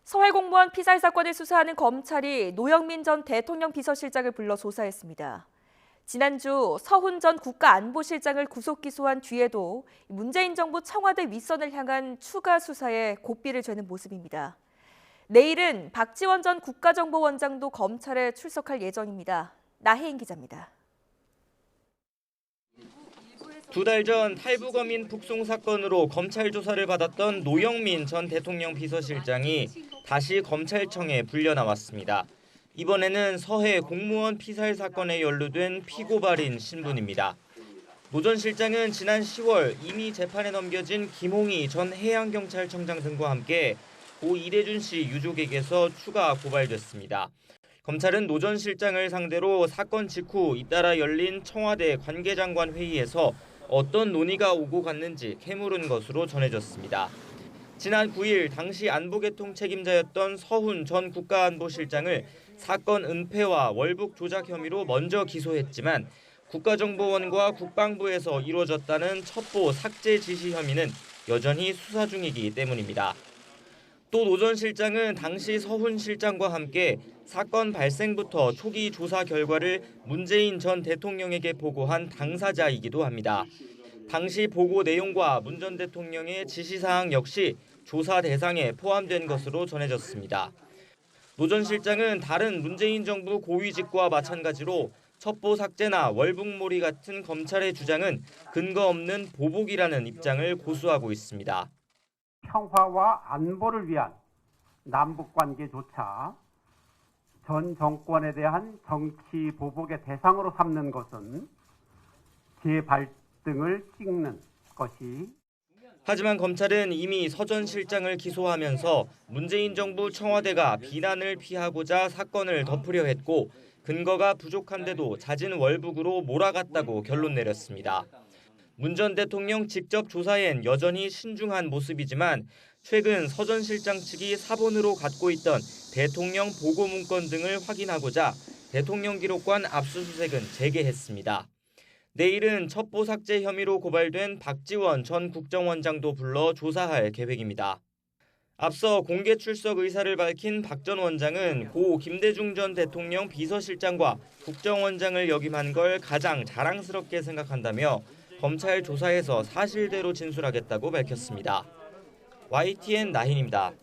서해 공무원 피살 사건을 수사하는 검찰이 노영민 전 대통령 비서실장을 불러 조사했습니다. 지난주 서훈 전 국가안보실장을 구속 기소한 뒤에도 문재인 정부 청와대 윗선을 향한 추가 수사에 고삐를 죄는 모습입니다. 내일은 박지원 전 국가정보원장도 검찰에 출석할 예정입니다. 나혜인 기자입니다. 2달 전 탈북어민 북송 사건으로 검찰 조사를 받았던 노영민 전 대통령 비서실장이 다시 검찰청에 불려 나왔습니다. 이번에는 서해 공무원 피살 사건에 연루된 피고발인 신분입니다. 노 전 실장은 지난 10월 이미 재판에 넘겨진 김홍희 전 해양경찰청장 등과 함께 고 이대준 씨 유족에게서 추가 고발됐습니다. 검찰은 노 전 실장을 상대로 사건 직후 잇따라 열린 청와대 관계장관 회의에서 어떤 논의가 오고 갔는지 캐물은 것으로 전해졌습니다. 지난 9일 당시 안보개통 책임자였던 서훈 전 국가안보실장을 사건 은폐와 월북 조작 혐의로 먼저 기소했지만 국가정보원과 국방부에서 이루어졌다는 첩보 삭제 지시 혐의는 여전히 수사 중이기 때문입니다. 또 노 전 실장은 당시 서훈 실장과 함께 사건 발생부터 초기 조사 결과를 문재인 전 대통령에게 보고한 당사자이기도 합니다. 당시 보고 내용과 문 전 대통령의 지시사항 역시 조사 대상에 포함된 것으로 전해졌습니다. 노 전 실장은 다른 문재인 정부 고위직과 마찬가지로 첩보 삭제나 월북몰이 같은 검찰의 주장은 근거 없는 보복이라는 입장을 고수하고 있습니다. 평화와 안보를 위한 남북관계조차 전 정권에 대한 정치 보복의 대상으로 삼는 것은 재발등을 찍는 것이. 하지만 검찰은 이미 서 전 실장을 기소하면서 문재인 정부 청와대가 비난을 피하고자 사건을 덮으려 했고 근거가 부족한데도 잦은 월북으로 몰아갔다고 결론 내렸습니다. 문 전 대통령 직접 조사엔 여전히 신중한 모습이지만 최근 서 전 실장 측이 사본으로 갖고 있던 대통령 보고 문건 등을 확인하고자 대통령 기록관 압수수색은 재개했습니다. 내일은 첩보 삭제 혐의로 고발된 박지원 전 국정원장도 불러 조사할 계획입니다. 앞서 공개 출석 의사를 밝힌 박 전 원장은 고 김대중 전 대통령 비서실장과 국정원장을 역임한 걸 가장 자랑스럽게 생각한다며 검찰 조사에서 사실대로 진술하겠다고 밝혔습니다. YTN 나힌입니다.